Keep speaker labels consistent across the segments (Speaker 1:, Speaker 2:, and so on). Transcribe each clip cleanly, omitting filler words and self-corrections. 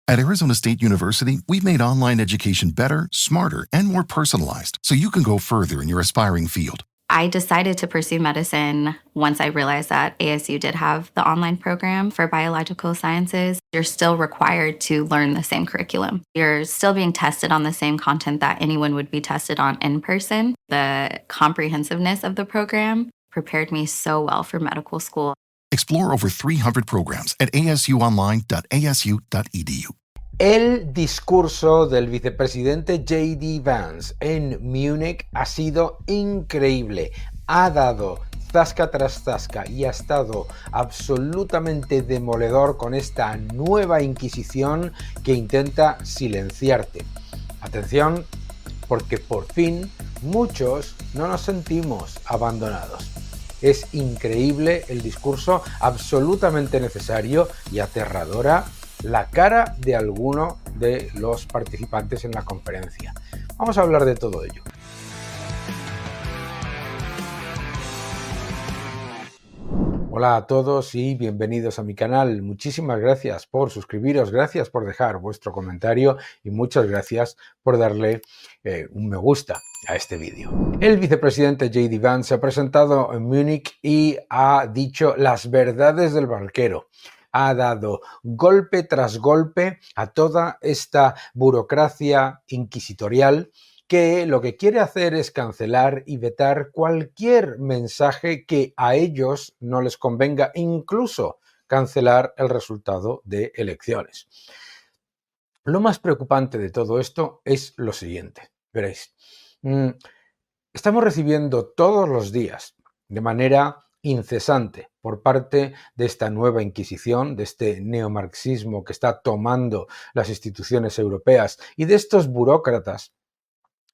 Speaker 1: At Arizona State University, we've made online education better, smarter, and more personalized so you can go further in your aspiring field.
Speaker 2: I decided to pursue medicine once I realized that ASU did have the online program for biological sciences. You're still required to learn the same curriculum. You're still being tested on the same content that anyone would be tested on in person. The comprehensiveness of the program prepared me so well for medical school.
Speaker 1: Explore over 300 programs at asuonline.asu.edu.
Speaker 3: El discurso del vicepresidente J.D. Vance en Múnich ha sido increíble. Ha dado zasca tras zasca y ha estado absolutamente demoledor con esta nueva inquisición que intenta silenciarte. Atención, porque por fin muchos no nos sentimos abandonados. Es increíble el discurso, absolutamente necesario y aterradora la cara de alguno de los participantes en la conferencia. Vamos a hablar de todo ello. Hola a todos y bienvenidos a mi canal. Muchísimas gracias por suscribiros, gracias por dejar vuestro comentario y muchas gracias por darle un me gusta a este vídeo. El vicepresidente J.D. Vance se ha presentado en Múnich y ha dicho las verdades del barquero. Ha dado golpe tras golpe a toda esta burocracia inquisitorial que lo que quiere hacer es cancelar y vetar cualquier mensaje que a ellos no les convenga, incluso cancelar el resultado de elecciones. Lo más preocupante de todo esto es lo siguiente, veréis. Estamos recibiendo todos los días, de manera incesante, por parte de esta nueva Inquisición, de este neomarxismo que está tomando las instituciones europeas y de estos burócratas,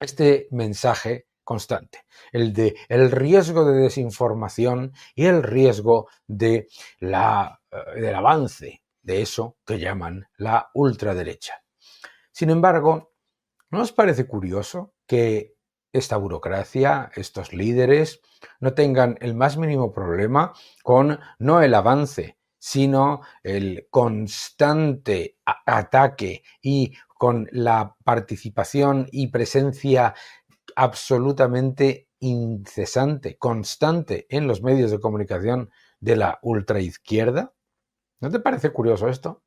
Speaker 3: este mensaje constante, el de el riesgo de desinformación y el riesgo de del avance de eso que llaman la ultraderecha. Sin embargo, ¿no os parece curioso que esta burocracia, estos líderes, no tengan el más mínimo problema con no el avance, sino el constante ataque y con la participación y presencia absolutamente incesante, constante en los medios de comunicación de la ultraizquierda? ¿No te parece curioso esto?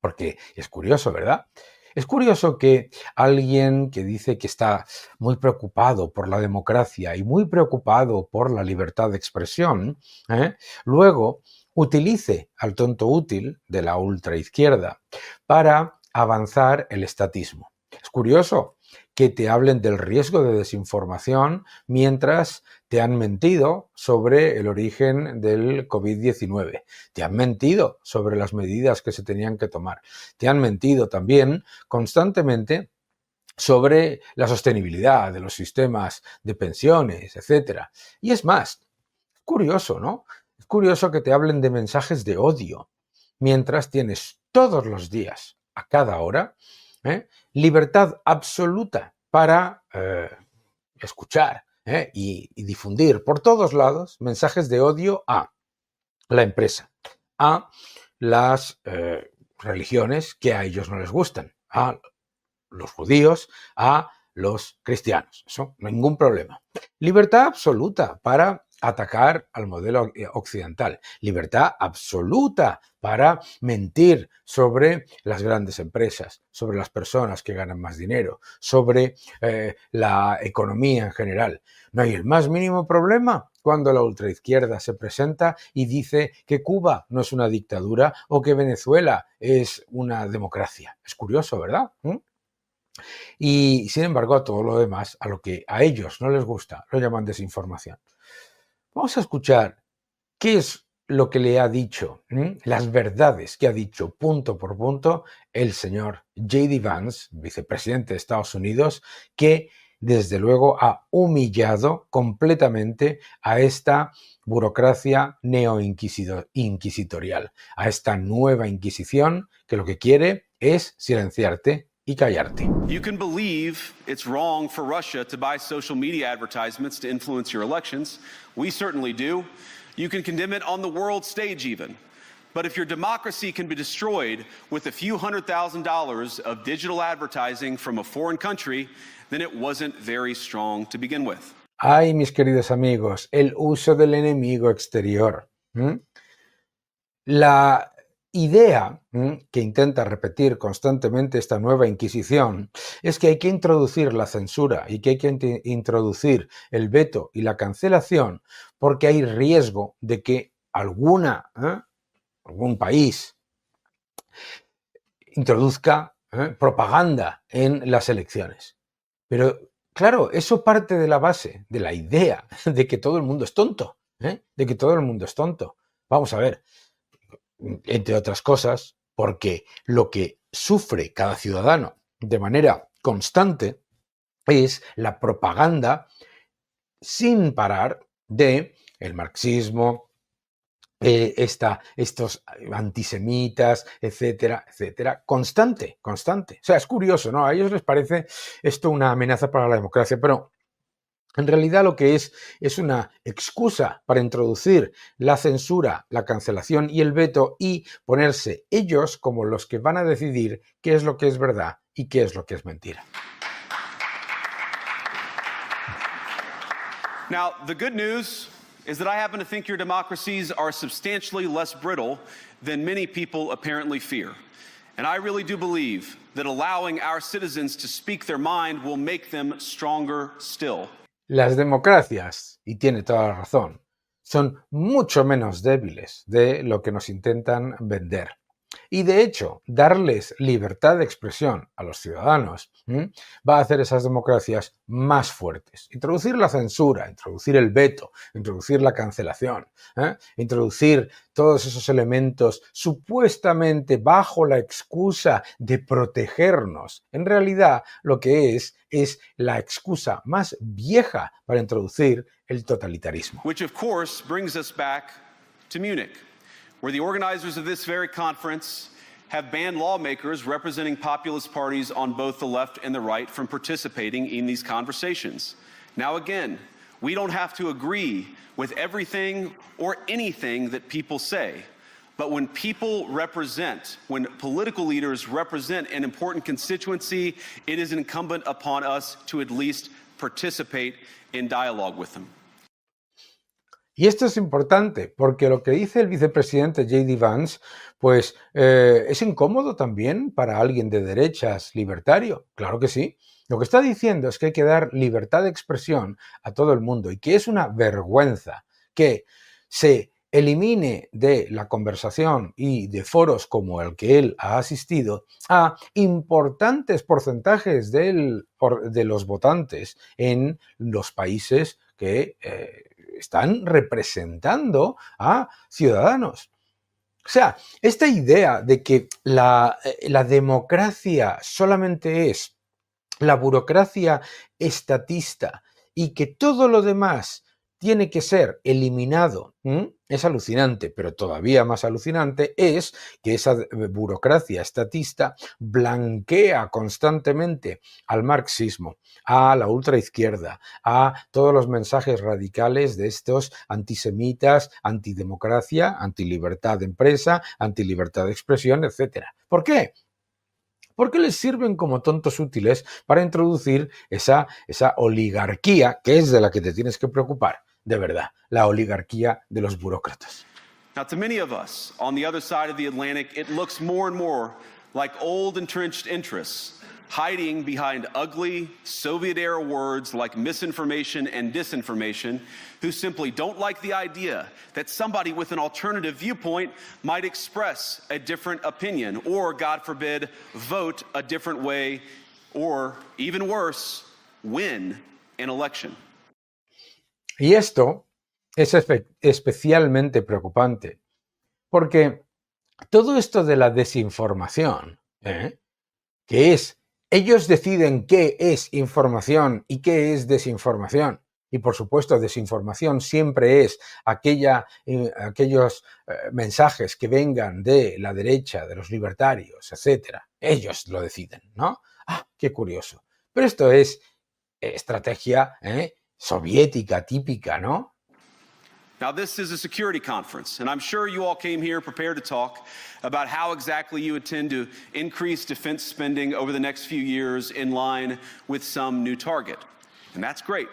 Speaker 3: Porque es curioso, ¿verdad? Es curioso que alguien que dice que está muy preocupado por la democracia y muy preocupado por la libertad de expresión, luego utilice al tonto útil de la ultraizquierda para avanzar el estatismo. Es curioso que te hablen del riesgo de desinformación mientras te han mentido sobre el origen del COVID-19, te han mentido sobre las medidas que se tenían que tomar, te han mentido también constantemente sobre la sostenibilidad de los sistemas de pensiones, etc. Y es más, es curioso, ¿no? Es curioso que te hablen de mensajes de odio mientras tienes todos los días, a cada hora, libertad absoluta para escuchar y difundir por todos lados mensajes de odio a la empresa, a las religiones que a ellos no les gustan, a los judíos, a los cristianos. Eso, ningún problema. Libertad absoluta para atacar al modelo occidental. Libertad absoluta para mentir sobre las grandes empresas, sobre las personas que ganan más dinero, sobre la economía en general. No hay el más mínimo problema cuando la ultraizquierda se presenta y dice que Cuba no es una dictadura o que Venezuela es una democracia. Es curioso, ¿verdad? Y sin embargo, a todo lo demás, a lo que a ellos no les gusta, lo llaman desinformación. Vamos a escuchar qué es lo que le ha dicho, las verdades que ha dicho punto por punto el señor J.D. Vance, vicepresidente de Estados Unidos, que desde luego ha humillado completamente a esta burocracia neoinquisitorial, a esta nueva Inquisición que lo que quiere es silenciarte y callarte.
Speaker 4: You can believe it's wrong for Russia to buy social media advertisements to influence your elections. We certainly do. You can condemn it on the world stage even. But if your democracy can be destroyed with a few $100,000 of digital advertising from a foreign country, then it wasn't very strong to begin with.
Speaker 3: Ay, mis queridos amigos, el uso del enemigo exterior. La idea que intenta repetir constantemente esta nueva Inquisición es que hay que introducir la censura y que hay que introducir el veto y la cancelación porque hay riesgo de que algún país introduzca propaganda en las elecciones. Pero claro, eso parte de la base, de la idea de que todo el mundo es tonto, de que todo el mundo es tonto. Vamos a ver, entre otras cosas, porque lo que sufre cada ciudadano de manera constante es la propaganda sin parar de el marxismo, estos antisemitas, etcétera, etcétera, constante. O sea, es curioso, ¿no? A ellos les parece esto una amenaza para la democracia, pero en realidad lo que es una excusa para introducir la censura, la cancelación y el veto y ponerse ellos como los que van a decidir qué es lo que es verdad y qué es lo que es mentira.
Speaker 4: Now, the good news is that I happen to think your democracies are substantially less brittle than many people apparently fear. And I really do believe that allowing our citizens to speak their mind will make them stronger still.
Speaker 3: Las democracias, y tiene toda la razón, son mucho menos débiles de lo que nos intentan vender. Y de hecho, darles libertad de expresión a los ciudadanos va a hacer esas democracias más fuertes. Introducir la censura, introducir el veto, introducir la cancelación, introducir todos esos elementos supuestamente bajo la excusa de protegernos. En realidad, lo que es la excusa más vieja para introducir el totalitarismo.
Speaker 4: Which of course brings us back to Munich, where the organizers of this very conference have banned lawmakers representing populist parties on both the left and the right from participating in these conversations. Now again, we don't have to agree with everything or anything that people say, but when political leaders represent an important constituency, it is incumbent upon us to at least participate in dialogue with them.
Speaker 3: Y esto es importante porque lo que dice el vicepresidente J.D. Vance, pues es incómodo también para alguien de derechas libertario. Claro que sí. Lo que está diciendo es que hay que dar libertad de expresión a todo el mundo y que es una vergüenza que se elimine de la conversación y de foros como el que él ha asistido a importantes porcentajes de los votantes en los países que están representando a ciudadanos. O sea, esta idea de que la democracia solamente es la burocracia estatista y que todo lo demás tiene que ser eliminado, es alucinante, pero todavía más alucinante es que esa burocracia estatista blanquea constantemente al marxismo, a la ultraizquierda, a todos los mensajes radicales de estos antisemitas, antidemocracia, antilibertad de empresa, antilibertad de expresión, etc. ¿Por qué? Porque les sirven como tontos útiles para introducir esa oligarquía que es de la que te tienes que preocupar, de verdad, la oligarquía de los burócratas.
Speaker 4: Now, to many of us on the other side of the Atlantic, it looks more and more like old entrenched interests hiding behind ugly Soviet-era words like misinformation and disinformation, who simply don't like the idea that somebody with an alternative viewpoint might express a different opinion or, God forbid, vote a different way or, even worse, win an election.
Speaker 3: Y esto es especialmente preocupante porque todo esto de la desinformación, que es ellos deciden qué es información y qué es desinformación. Y por supuesto, desinformación siempre es aquellos mensajes que vengan de la derecha, de los libertarios, etc. Ellos lo deciden, ¿no? ¡Ah, qué curioso! Pero esto es estrategia soviética típica, ¿no?
Speaker 4: Now, this is a security conference, and I'm sure you all came here prepared to talk about how exactly you intend to increase defense spending over the next few years in line with some new target. And that's great,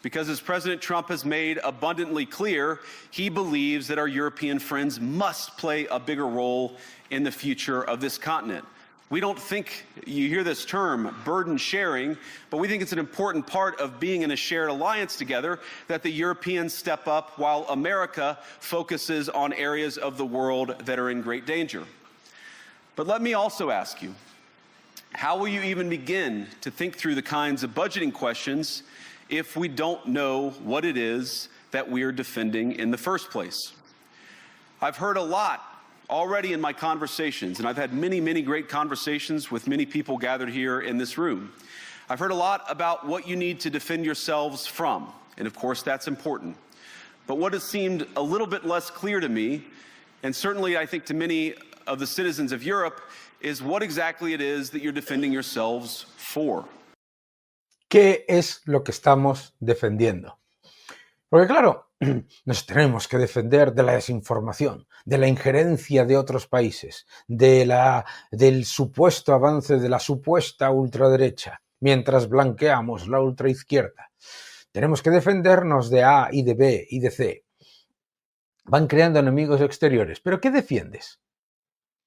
Speaker 4: because as President Trump has made abundantly clear, he believes that our European friends must play a bigger role in the future of this continent. We don't think, you hear this term, burden sharing, but we think it's an important part of being in a shared alliance together that the Europeans step up while America focuses on areas of the world that are in great danger. But let me also ask you, how will you even begin to think through the kinds of budgeting questions if we don't know what it is that we are defending in the first place? I've heard a lot already in my conversations, and I've had many, many great conversations with many people gathered here in this room. I've heard a lot about what you need to defend yourselves from, and of course that's important. But what has seemed a little bit less clear to me, and certainly I think to many of the citizens of Europe, is what exactly it is that you're defending yourselves for.
Speaker 3: ¿Qué es lo que estamos defendiendo? Porque claro, nos tenemos que defender de la desinformación, de la injerencia de otros países, del supuesto avance de la supuesta ultraderecha, mientras blanqueamos la ultraizquierda. Tenemos que defendernos de A y de B y de C. Van creando enemigos exteriores. ¿Pero qué defiendes?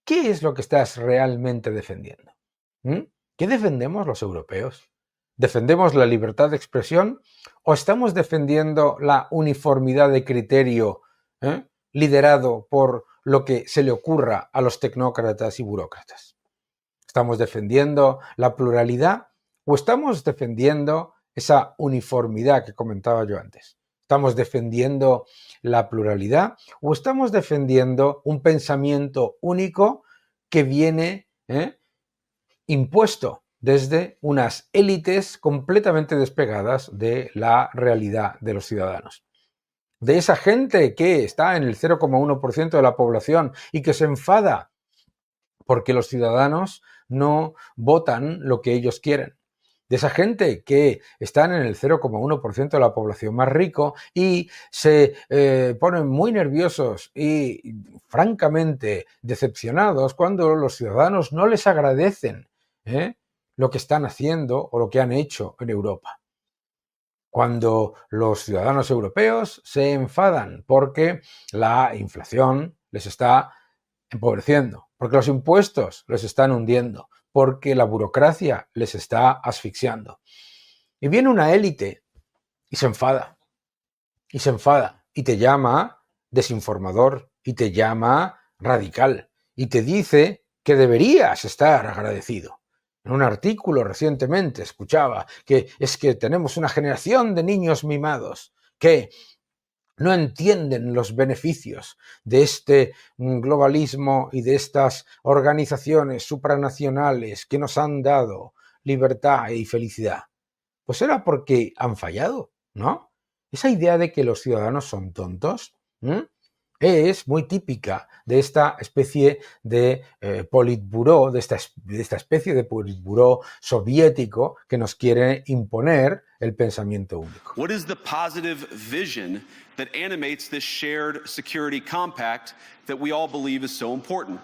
Speaker 3: ¿Qué es lo que estás realmente defendiendo? ¿Qué defendemos los europeos? ¿Defendemos la libertad de expresión o estamos defendiendo la uniformidad de criterio liderado por lo que se le ocurra a los tecnócratas y burócratas? ¿Estamos defendiendo la pluralidad o estamos defendiendo esa uniformidad que comentaba yo antes? ¿Estamos defendiendo la pluralidad o estamos defendiendo un pensamiento único que viene impuesto desde unas élites completamente despegadas de la realidad de los ciudadanos? De esa gente que está en el 0,1% de la población y que se enfada porque los ciudadanos no votan lo que ellos quieren. De esa gente que están en el 0,1% de la población más rico y se ponen muy nerviosos y francamente decepcionados cuando los ciudadanos no les agradecen lo que están haciendo o lo que han hecho en Europa. Cuando los ciudadanos europeos se enfadan porque la inflación les está empobreciendo, porque los impuestos les están hundiendo, porque la burocracia les está asfixiando. Y viene una élite y se enfada, y te llama desinformador, y te llama radical, y te dice que deberías estar agradecido. En un artículo recientemente escuchaba que es que tenemos una generación de niños mimados que no entienden los beneficios de este globalismo y de estas organizaciones supranacionales que nos han dado libertad y felicidad. Pues era porque han fallado, ¿no? Esa idea de que los ciudadanos son tontos es muy típica de esta especie de politburó, de esta especie de politburó soviético que nos quiere imponer el pensamiento único.
Speaker 4: What is the positive vision that animates this shared security compact that we all believe is so important?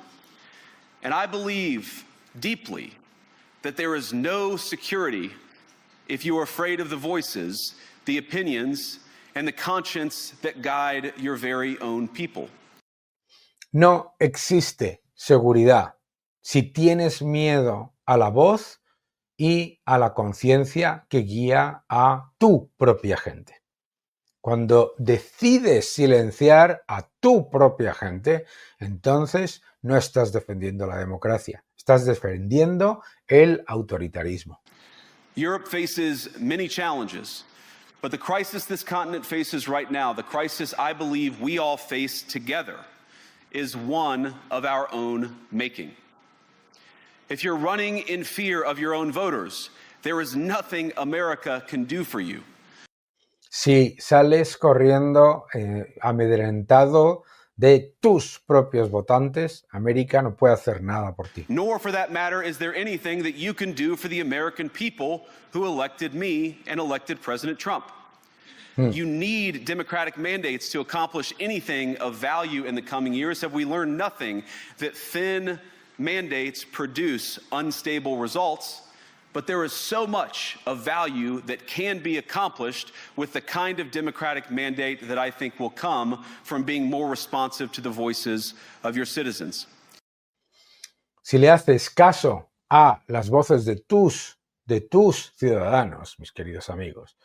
Speaker 4: And I believe deeply that there is no security if you are afraid of the voices, the opinions, and the conscience that guide your very own people.
Speaker 3: No existe seguridad si tienes miedo a la voz y a la conciencia que guía a tu propia gente. Cuando decides silenciar a tu propia gente, entonces no estás defendiendo la democracia, estás defendiendo el autoritarismo.
Speaker 4: Europe faces many challenges, but the crisis this continent faces right now, the crisis I believe we all face together, is one of our own making. If you're running in fear of your own voters, there is nothing America can do for you.
Speaker 3: Si sales corriendo amedrentado de tus propios votantes, América no puede hacer nada por ti.
Speaker 4: Nor, for that matter, is there anything that you can do for the American people who elected me and elected President Trump. You need democratic mandates to accomplish anything of value in the coming years. Have we learned nothing that thin mandates produce unstable results? But there is so much of value that can be accomplished with the kind of democratic mandate that I think will come from being more responsive to the voices of your citizens.
Speaker 3: Si le haces caso a las voces de tus ciudadanos, mis queridos amigos,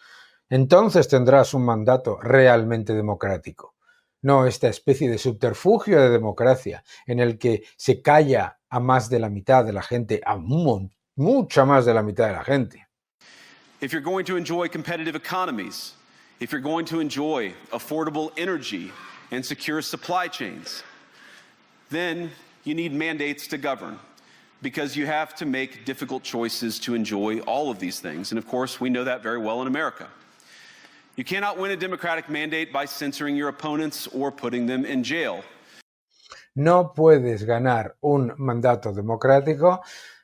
Speaker 3: entonces tendrás un mandato realmente democrático. No esta especie de subterfugio de democracia en el que se calla a más de la mitad de la gente, mucha más de la mitad de la gente.
Speaker 4: If you're going to enjoy competitive economies, if you're going to enjoy affordable energy and secure supply chains, then you need mandates to govern, because you have to make difficult choices to enjoy all of these things. And of course, we know that very well in America. You cannot win a democratic mandate by censoring your opponents or putting them in jail.
Speaker 3: No puedes ganar un mandato democrático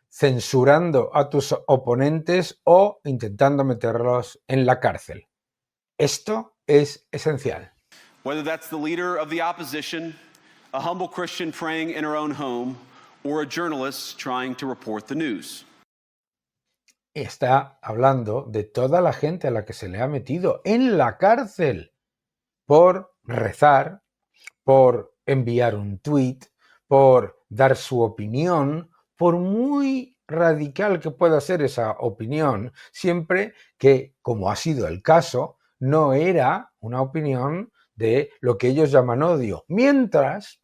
Speaker 3: censurando a tus oponentes o intentando meterlos en la cárcel. Esto es esencial.
Speaker 4: Whether that's the leader of the opposition, a humble Christian praying in her own home, or a journalist trying to report the news.
Speaker 3: Está hablando de toda la gente a la que se le ha metido en la cárcel por rezar, por enviar un tuit, por dar su opinión, por muy radical que pueda ser esa opinión, siempre que, como ha sido el caso, no era una opinión de lo que ellos llaman odio. Mientras,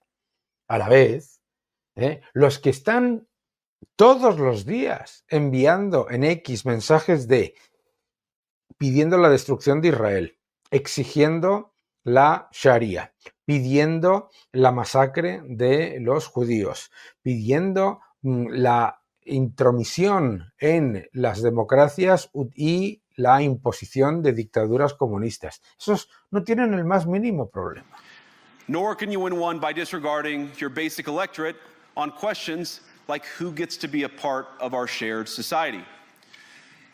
Speaker 3: a la vez, los que están todos los días enviando en X mensajes pidiendo la destrucción de Israel, exigiendo la Sharia, pidiendo la masacre de los judíos, pidiendo la intromisión en las democracias y la imposición de dictaduras comunistas. Esos no tienen el más mínimo problema.
Speaker 4: Nor can you win one by disregarding your basic electorate on questions like who gets to be a part of our shared society.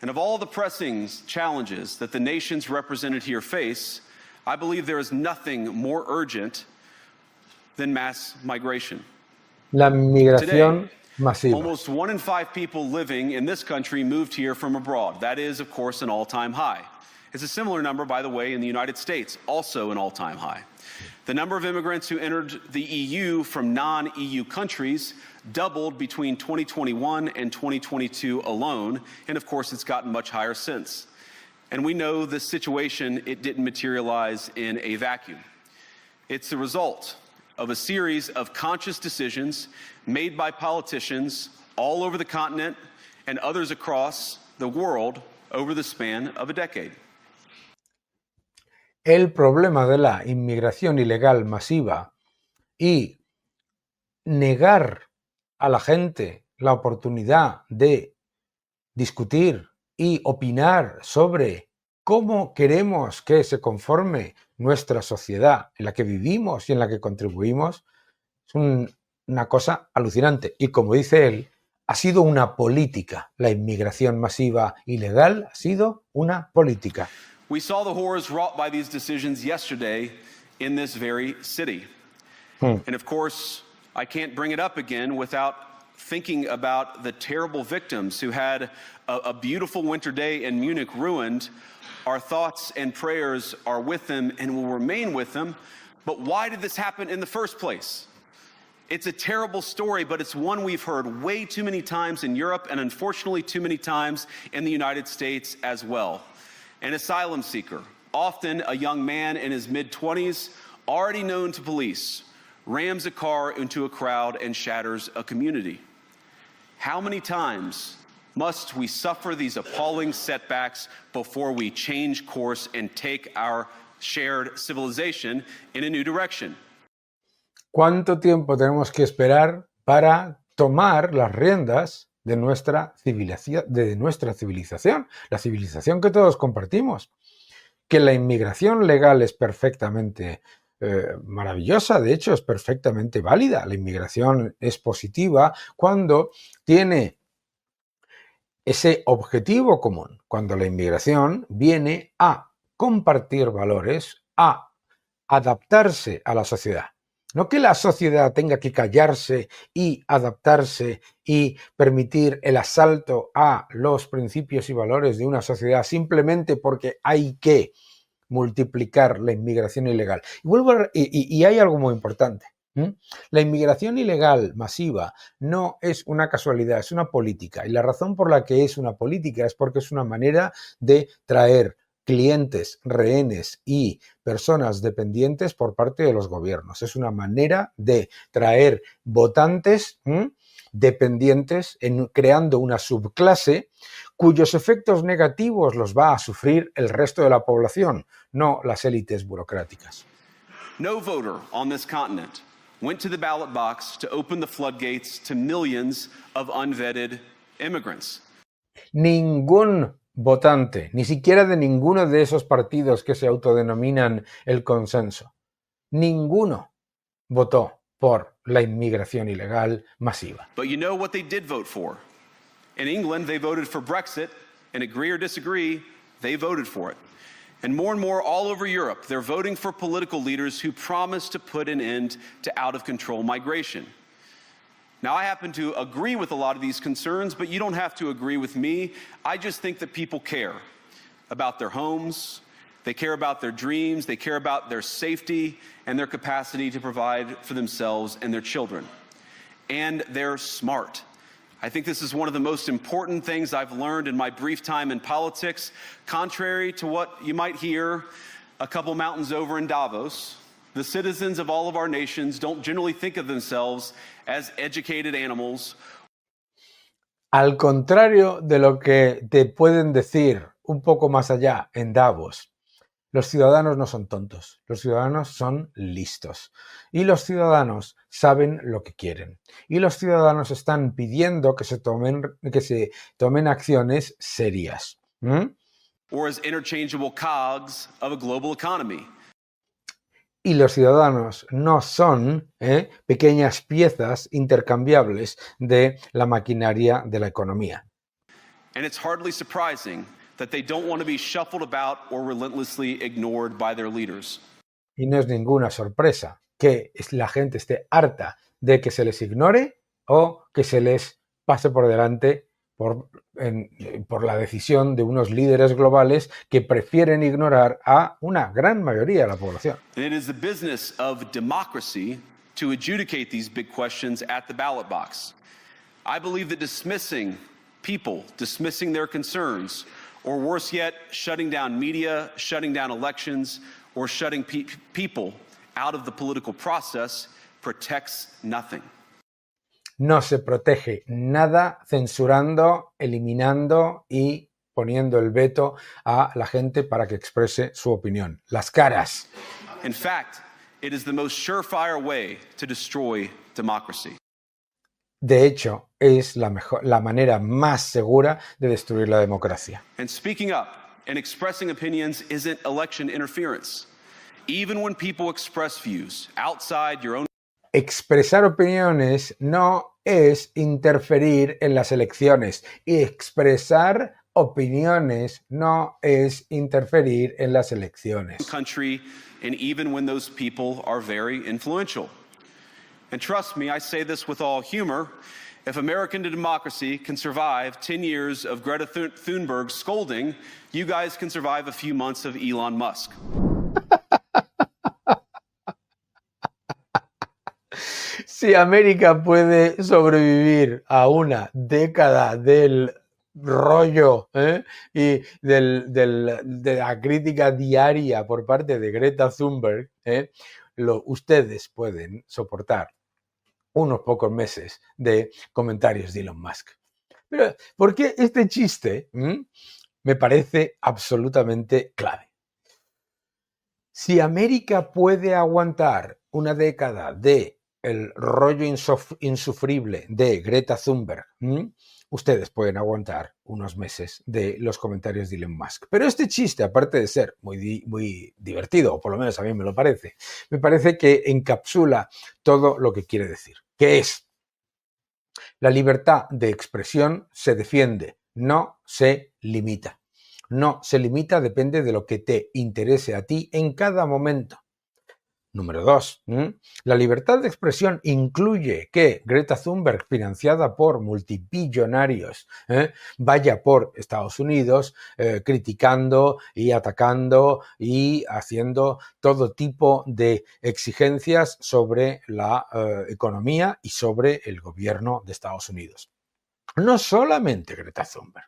Speaker 4: And of all the pressing challenges that the nations represented here face, I believe there is nothing more urgent than mass migration.
Speaker 3: La migración
Speaker 4: Today,
Speaker 3: masiva.
Speaker 4: almost 1 in 5 people living in this country moved here from abroad. That is, of course, an all-time high. It's a similar number, by the way, in the United States, also an all-time high. The number of immigrants who entered the EU from non-EU countries doubled between 2021 and 2022 alone, and of course it's gotten much higher since. And we know this situation, it didn't materialize in a vacuum. It's the result of a series of conscious decisions made by politicians all over the continent and others across the world over the span of a decade.
Speaker 3: El problema de la inmigración ilegal masiva y negar a la gente la oportunidad de discutir y opinar sobre cómo queremos que se conforme nuestra sociedad en la que vivimos y en la que contribuimos es una cosa alucinante. Y como dice él, ha sido una política. La inmigración masiva ilegal ha sido una política.
Speaker 4: We saw the horrors wrought by these decisions yesterday in this very city. And of course, I can't bring it up again without thinking about the terrible victims who had a beautiful winter day in Munich ruined. Our thoughts and prayers are with them and will remain with them. But why did this happen in the first place? It's a terrible story, but it's one we've heard way too many times in Europe and unfortunately too many times in the United States as well. An asylum seeker, often a young man in his mid-20s, already known to police, rams a car into a crowd and shatters a community. How many times must we suffer these appalling setbacks before we change course and take our shared civilization in a new direction?
Speaker 3: ¿Cuánto tiempo tenemos que esperar para tomar las riendas de nuestra civilización, la civilización que todos compartimos? Que la inmigración legal es perfectamente maravillosa, de hecho es perfectamente válida. La inmigración es positiva cuando tiene ese objetivo común, cuando la inmigración viene a compartir valores, a adaptarse a la sociedad. No que la sociedad tenga que callarse y adaptarse y permitir el asalto a los principios y valores de una sociedad simplemente porque hay que multiplicar la inmigración ilegal. Y hay algo muy importante. La inmigración ilegal masiva no es una casualidad, es una política. Y la razón por la que es una política es porque es una manera de traer clientes, rehenes y personas dependientes por parte de los gobiernos. Es una manera de traer votantes dependientes, creando una subclase cuyos efectos negativos los va a sufrir el resto de la población, no las élites burocráticas.
Speaker 4: No voter on this continent went to the ballot box to open the floodgates to millions of unvetted immigrants.
Speaker 3: Ningún votante, ni siquiera de ninguno de esos partidos que se autodenominan el consenso, ninguno votó por la inmigración ilegal masiva.
Speaker 4: But you know what they did vote for? In England, they voted for Brexit, and agree or disagree, they voted for it. And more all over Europe, they're voting for political leaders who promise to put an end to out-of-control migration. Now, I happen to agree with a lot of these concerns, but you don't have to agree with me. I just think that people care about their homes, they care about their dreams, they care about their safety and their capacity to provide for themselves and their children. And they're smart. I think this is one of the most important things I've learned in my brief time in politics. Contrary to what you might hear a couple mountains over in Davos, the citizens of all of our nations don't generally think of themselves as educated animals.
Speaker 3: Al contrario de lo que te pueden decir un poco más allá en Davos, los ciudadanos no son tontos, los ciudadanos son listos y los ciudadanos saben lo que quieren y los ciudadanos están pidiendo que se tomen acciones serias.
Speaker 4: Or as interchangeable cogs of a global economy.
Speaker 3: Y los ciudadanos no son pequeñas piezas intercambiables de la maquinaria de la economía.
Speaker 4: And it's hardly surprising that they don't want to be shuffled about or relentlessly ignored by their leaders.
Speaker 3: Y no es ninguna sorpresa que la gente esté harta de que se les ignore o que se les pase por delante por la decisión de unos líderes globales que prefieren ignorar a una gran mayoría de la población.
Speaker 4: And it is the business of democracy to adjudicate these big questions at the ballot box. I believe that dismissing people, dismissing their concerns, or worse yet, shutting down media, shutting down elections, or shutting people out of the political process protects nothing.
Speaker 3: No se protege nada censurando, eliminando y poniendo el veto a la gente para que exprese su opinión. Las caras.
Speaker 4: In fact, it is the most surefire way to destroy democracy.
Speaker 3: De hecho, es la manera más segura de destruir la democracia.
Speaker 4: And speaking up and expressing opinions isn't election interference. Even when people express views outside your own.
Speaker 3: Expresar opiniones no es interferir en las elecciones. Y expresar opiniones no es interferir en las elecciones.
Speaker 4: Country, and even when those people are very influential. And trust me, I say this with all humor. If American democracy can survive 10 years of Greta Thunberg scolding, you guys can survive a few months of Elon Musk.
Speaker 3: Si América puede sobrevivir a una década del rollo y de la crítica diaria por parte de Greta Thunberg, ustedes pueden soportar unos pocos meses de comentarios de Elon Musk. Pero, ¿por qué este chiste me parece absolutamente clave? Si América puede aguantar una década de el rollo insufrible de Greta Thunberg, ustedes pueden aguantar unos meses de los comentarios de Elon Musk. Pero este chiste, aparte de ser muy divertido, o por lo menos a mí me parece que encapsula todo lo que quiere decir, que es: la libertad de expresión se defiende, no se limita. no se limita, depende de lo que te interese a ti en cada momento. Número 2. La libertad de expresión incluye que Greta Thunberg, financiada por multibillonarios, vaya por Estados Unidos criticando y atacando y haciendo todo tipo de exigencias sobre la economía y sobre el gobierno de Estados Unidos. No solamente Greta Thunberg.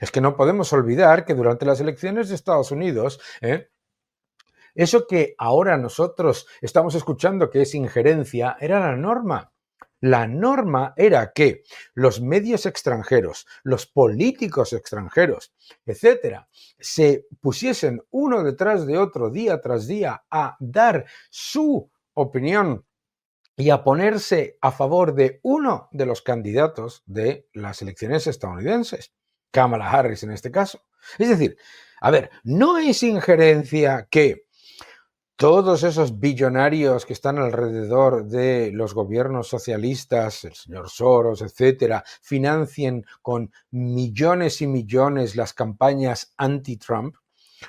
Speaker 3: Es que no podemos olvidar que durante las elecciones de Estados Unidos, eso que ahora nosotros estamos escuchando que es injerencia, era la norma. La norma era que los medios extranjeros, los políticos extranjeros, etcétera, se pusiesen uno detrás de otro, día tras día, a dar su opinión y a ponerse a favor de uno de los candidatos de las elecciones estadounidenses, Kamala Harris en este caso. Es decir, a ver, no es injerencia que todos esos billonarios que están alrededor de los gobiernos socialistas, el señor Soros, etcétera, financien con millones y millones las campañas anti-Trump.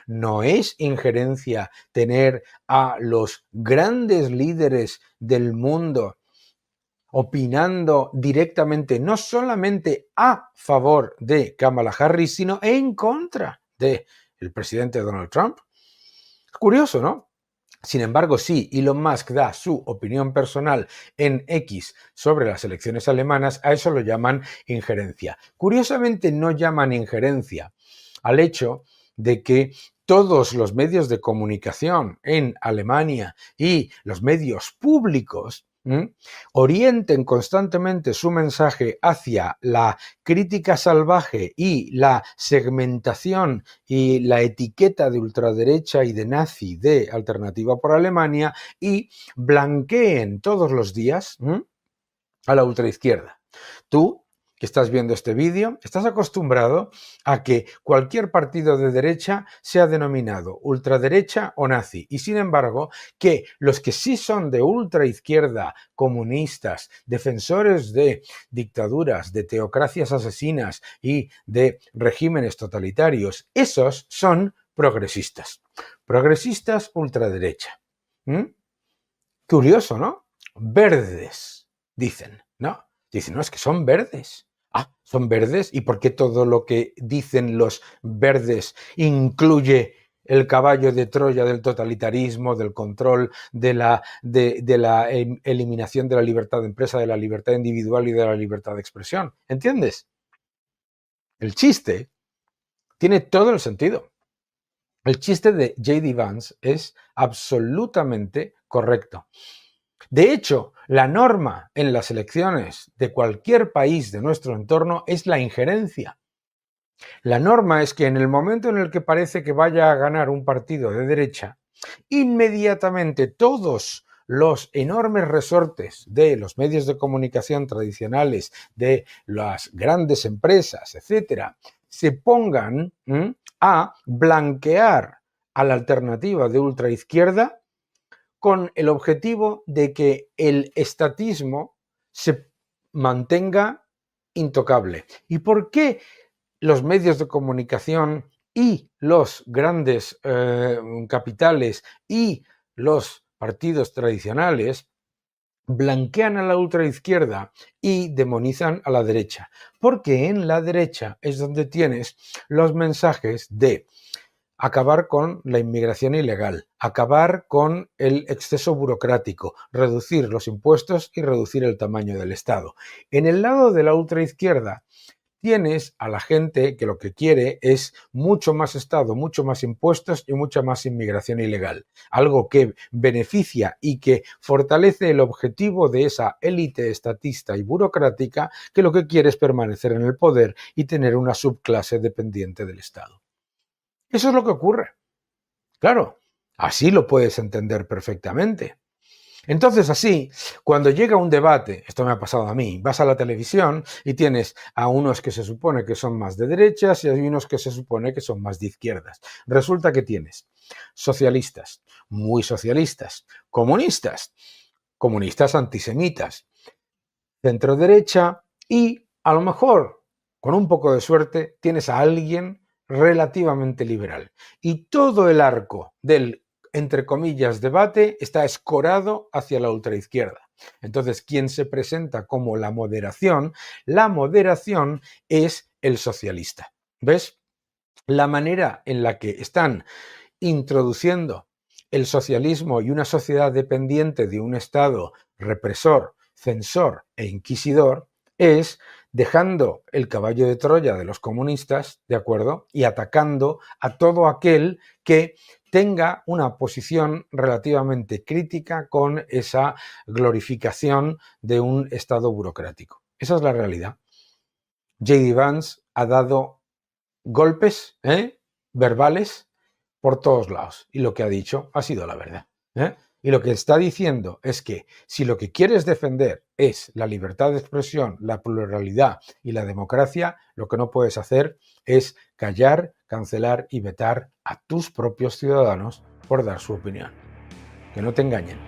Speaker 3: No es injerencia tener a los grandes líderes del mundo opinando directamente, no solamente a favor de Kamala Harris, sino en contra del presidente Donald Trump. Curioso, ¿no? Sin embargo, sí, Elon Musk da su opinión personal en X sobre las elecciones alemanas, a eso lo llaman injerencia. Curiosamente, no llaman injerencia al hecho de que todos los medios de comunicación en Alemania y los medios públicos orienten constantemente su mensaje hacia la crítica salvaje y la segmentación y la etiqueta de ultraderecha y de nazi de Alternativa por Alemania y blanqueen todos los días a la ultraizquierda. Tú, que estás viendo este vídeo, estás acostumbrado a que cualquier partido de derecha sea denominado ultraderecha o nazi, y sin embargo que los que sí son de ultraizquierda, comunistas, defensores de dictaduras, de teocracias asesinas y de regímenes totalitarios, esos son progresistas. Progresistas ultraderecha. Curioso, ¿no? Verdes, dicen, ¿no? Dicen, no, es que son verdes. Ah, son verdes. ¿Y por qué todo lo que dicen los verdes incluye el caballo de Troya del totalitarismo, del control, de la eliminación de la libertad de empresa, de la libertad individual y de la libertad de expresión? ¿Entiendes? El chiste tiene todo el sentido. El chiste de J.D. Vance es absolutamente correcto. De hecho, la norma en las elecciones de cualquier país de nuestro entorno es la injerencia. La norma es que en el momento en el que parece que vaya a ganar un partido de derecha, inmediatamente todos los enormes resortes de los medios de comunicación tradicionales, de las grandes empresas, etcétera, se pongan a blanquear a la alternativa de ultraizquierda con el objetivo de que el estatismo se mantenga intocable. ¿Y por qué los medios de comunicación y los grandes capitales y los partidos tradicionales blanquean a la ultraizquierda y demonizan a la derecha? Porque en la derecha es donde tienes los mensajes de acabar con la inmigración ilegal, acabar con el exceso burocrático, reducir los impuestos y reducir el tamaño del Estado. En el lado de la ultraizquierda tienes a la gente que lo que quiere es mucho más Estado, mucho más impuestos y mucha más inmigración ilegal. Algo que beneficia y que fortalece el objetivo de esa élite estatista y burocrática que lo que quiere es permanecer en el poder y tener una subclase dependiente del Estado. Eso es lo que ocurre. Claro, así lo puedes entender perfectamente. Entonces así, cuando llega un debate, esto me ha pasado a mí, vas a la televisión y tienes a unos que se supone que son más de derechas y hay unos que se supone que son más de izquierdas. Resulta que tienes socialistas, muy socialistas, comunistas, comunistas antisemitas, centro derecha y a lo mejor, con un poco de suerte, tienes a alguien relativamente liberal. Y todo el arco del, entre comillas, debate está escorado hacia la ultraizquierda. Entonces, ¿quién se presenta como la moderación? La moderación es el socialista. ¿Ves? La manera en la que están introduciendo el socialismo y una sociedad dependiente de un Estado represor, censor e inquisidor es dejando el caballo de Troya de los comunistas, ¿de acuerdo? Y atacando a todo aquel que tenga una posición relativamente crítica con esa glorificación de un Estado burocrático. Esa es la realidad. J.D. Vance ha dado golpes verbales por todos lados y lo que ha dicho ha sido la verdad. Y lo que está diciendo es que si lo que quieres defender es la libertad de expresión, la pluralidad y la democracia, lo que no puedes hacer es callar, cancelar y vetar a tus propios ciudadanos por dar su opinión. Que no te engañen.